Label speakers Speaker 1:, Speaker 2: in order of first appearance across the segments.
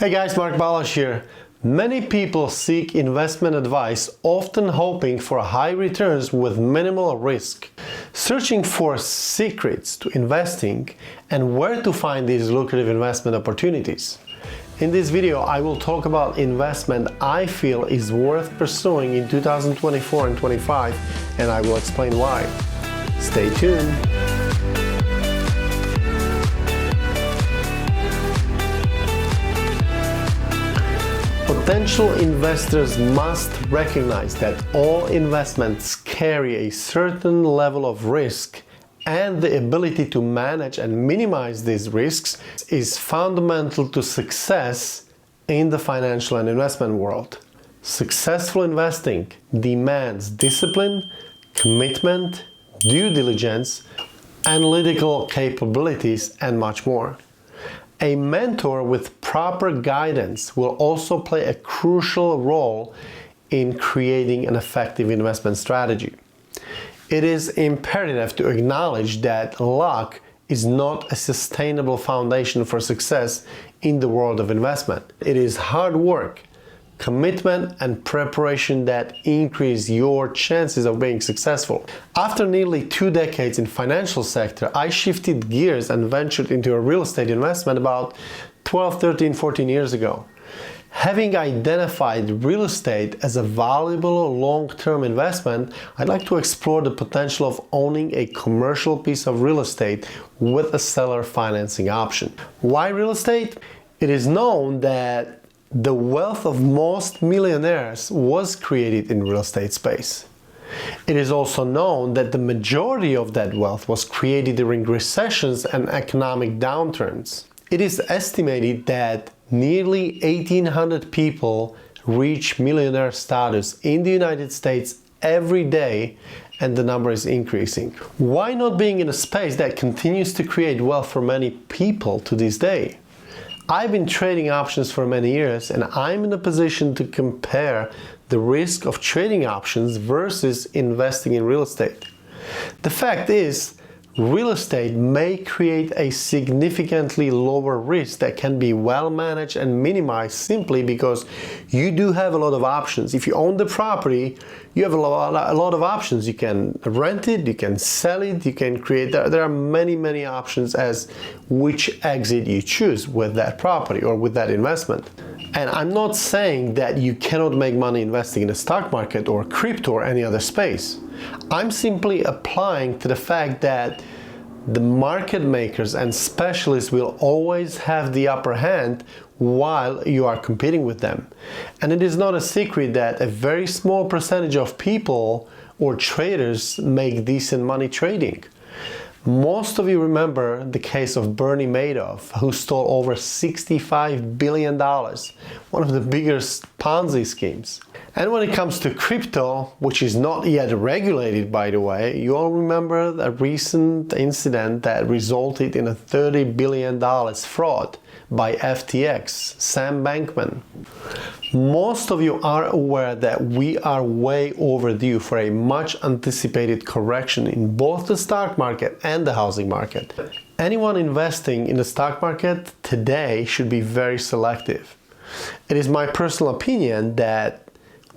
Speaker 1: Hey guys, Mark Balash here. Many people seek investment advice, often hoping for high returns with minimal risk, searching for secrets to investing and where to find these lucrative investment opportunities. In this video, I will talk about investment I feel is worth pursuing in 2024 and 25, and I will explain why. Stay tuned. Potential investors must recognize that all investments carry a certain level of risk, and the ability to manage and minimize these risks is fundamental to success in the financial and investment world. Successful investing demands discipline, commitment, due diligence, analytical capabilities, and much more. A mentor with proper guidance will also play a crucial role in creating an effective investment strategy. It is imperative to acknowledge that luck is not a sustainable foundation for success in the world of investment. It is hard work, commitment, and preparation that increase your chances of being successful. After nearly 2 decades in financial sector, I shifted gears and ventured into a real estate investment about 12, 13, 14 years ago. Having identified real estate as a valuable long-term investment, I'd like to explore the potential of owning a commercial piece of real estate with a seller financing option. Why real estate? It is known that the wealth of most millionaires was created in real estate space. It is also known that the majority of that wealth was created during recessions and economic downturns. It is estimated that nearly 1,800 people reach millionaire status in the United States every day, and the number is increasing. Why not being in a space that continues to create wealth for many people to this day? I've been trading options for many years, and I'm in a position to compare the risk of trading options versus investing in real estate. The fact is, real estate may create a significantly lower risk that can be well managed and minimized simply because you do have a lot of options. If you own the property, you have a lot of options. You can rent it, you can sell it, you can create, there are many options as which exit you choose with that property or with that investment. And I'm not saying that you cannot make money investing in the stock market or crypto or any other space. I'm simply applying to the fact that the market makers and specialists will always have the upper hand while you are competing with them. And it is not a secret that a very small percentage of people or traders make decent money trading. Most of you remember the case of Bernie Madoff, who stole over $65 billion, one of the biggest Ponzi schemes. And when it comes to crypto, which is not yet regulated, by the way, you all remember a recent incident that resulted in a $30 billion fraud by FTX, Sam Bankman. Most of you are aware that we are way overdue for a much anticipated correction in both the stock market and the housing market. Anyone investing in the stock market today should be very selective. It is my personal opinion that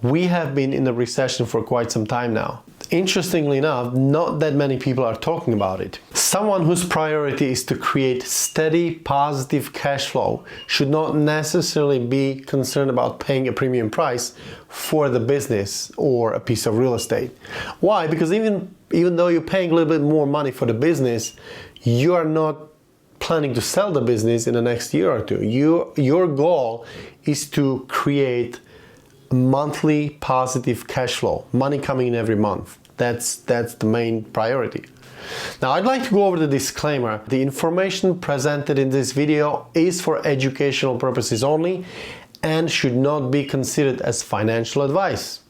Speaker 1: we have been in a recession for quite some time now. Interestingly enough, not that many people are talking about it. Someone whose priority is to create steady, positive cash flow should not necessarily be concerned about paying a premium price for the business or a piece of real estate. Why? Because even though you're paying a little bit more money for the business, you are not planning to sell the business in the next year or two. Your goal is to create monthly positive cash flow, money coming in every month. That's the main priority. Now, I'd like to go over the disclaimer. The information presented in this video is for educational purposes only and should not be considered as financial advice.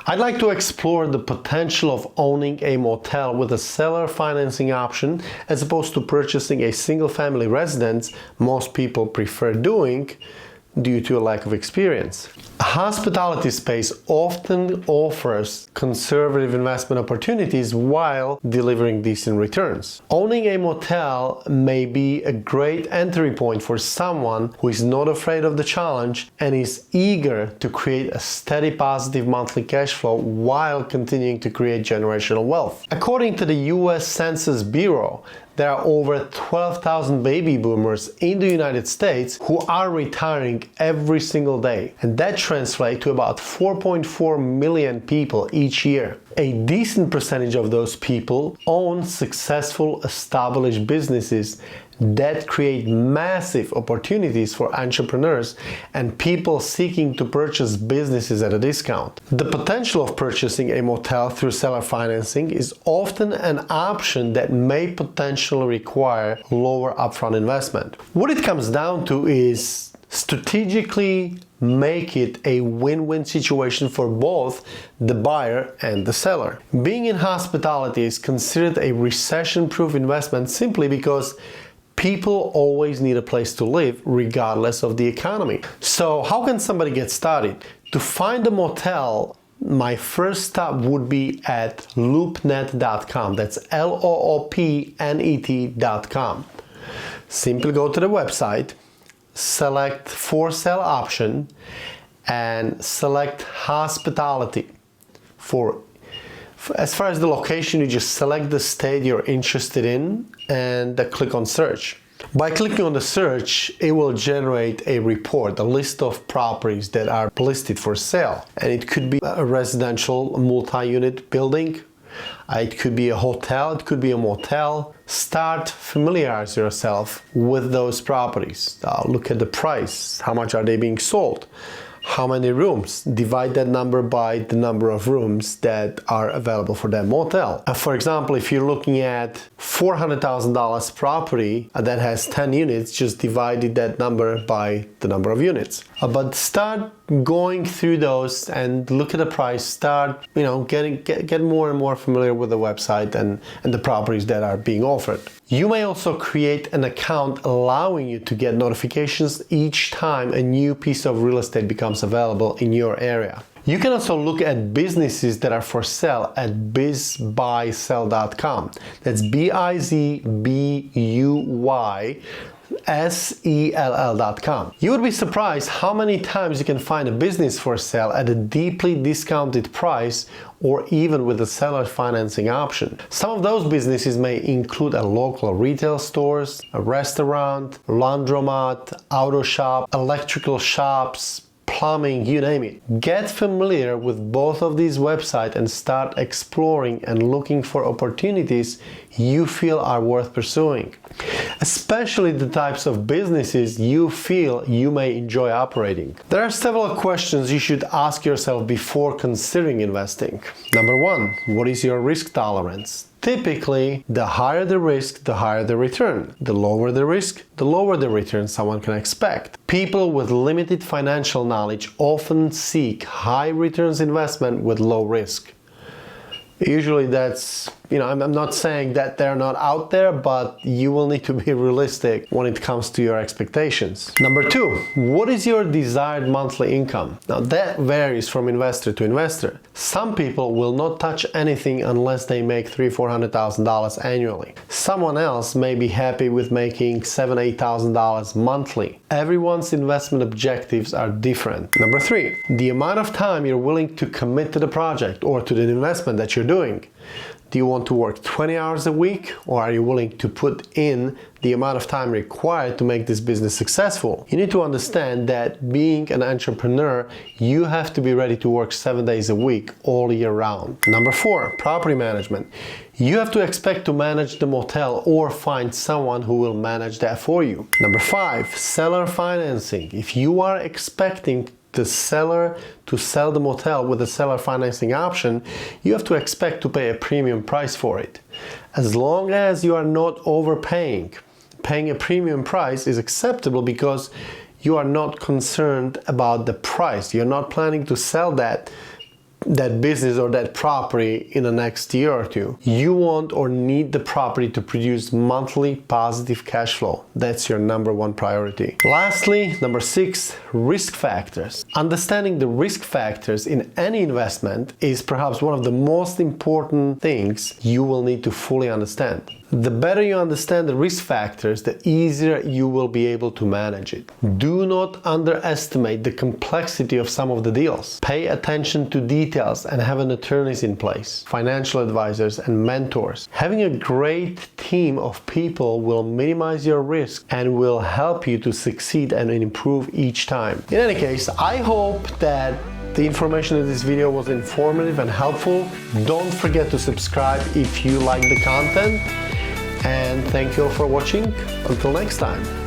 Speaker 1: I'd like to explore the potential of owning a motel with a seller financing option as opposed to purchasing a single-family residence most people prefer doing due to a lack of experience. Hospitality space often offers conservative investment opportunities while delivering decent returns. Owning a motel may be a great entry point for someone who is not afraid of the challenge and is eager to create a steady positive monthly cash flow while continuing to create generational wealth. According to the US Census Bureau, there are over 12,000 baby boomers in the United States who are retiring every single day, and that translates to about 4.4 million people each year. A decent percentage of those people own successful established businesses that create massive opportunities for entrepreneurs and people seeking to purchase businesses at a discount. The potential of purchasing a motel through seller financing is often an option that may potentially require lower upfront investment. What it comes down to is strategically make it a win-win situation for both the buyer and the seller. Being in hospitality is considered a recession-proof investment simply because people always need a place to live regardless of the economy. So how can somebody get started? To find a motel, my first stop would be at loopnet.com. That's LOOPNET.com. Simply go to the website, select for sale option, and select hospitality. As far as the location, you just select the state you're interested in and click on search. By clicking on the search, it will generate a report, a list of properties that are listed for sale. And it could be a residential multi-unit building, it could be a hotel, it could be a motel. Start familiarize yourself with those properties. Look at the price, how much are they being sold? How many rooms? Divide that number by the number of rooms that are available for that motel. For example, if you're looking at $400,000 property that has 10 units, just divide that number by the number of units. But start going through those and look at the price. Start, get more and more familiar with the website and the properties that are being offered. You may also create an account allowing you to get notifications each time a new piece of real estate becomes available in your area. You can also look at businesses that are for sale at bizbuysell.com. That's bizbuysell.com. You would be surprised how many times you can find a business for sale at a deeply discounted price or even with a seller financing option. Some of those businesses may include a local retail stores, a restaurant, laundromat, auto shop, electrical shops, plumbing, you name it. Get familiar with both of these websites and start exploring and looking for opportunities you feel are worth pursuing, especially the types of businesses you feel you may enjoy operating. There are several questions you should ask yourself before considering investing. Number one, what is your risk tolerance? Typically, the higher the risk, the higher the return. The lower the risk, the lower the return someone can expect. People with limited financial knowledge often seek high returns investment with low risk. Usually that's, I'm not saying that they're not out there, but you will need to be realistic when it comes to your expectations. Number two, what is your desired monthly income? Now that varies from investor to investor. Some people will not touch anything unless they make $300,000–$400,000 annually. Someone else may be happy with making $7,000–$8,000 monthly. Everyone's investment objectives are different. Number three, the amount of time you're willing to commit to the project or to the investment that you're doing. Do you want to work 20 hours a week, or are you willing to put in the amount of time required to make this business successful? You need to understand that being an entrepreneur, you have to be ready to work 7 days a week, all year round. Number four, property management. You have to expect to manage the motel or find someone who will manage that for you. Number five, seller financing. If you are expecting the seller to sell the motel with a seller financing option, you have to expect to pay a premium price for it. As long as you are not overpaying, paying a premium price is acceptable because you are not concerned about the price. You're not planning to sell that that business or that property in the next year or two. You want or need the property to produce monthly positive cash flow. That's your number one priority. Lastly, number 6, risk factors. Understanding the risk factors in any investment is perhaps one of the most important things you will need to fully understand. The better you understand the risk factors, the easier you will be able to manage it. Do not underestimate the complexity of some of the deals. Pay attention to details and have an attorneys in place, financial advisors and mentors. Having a great team of people will minimize your risk and will help you to succeed and improve each time. In any case, I hope that the information in this video was informative and helpful. Don't forget to subscribe if you like the content. And thank you all for watching. Until next time.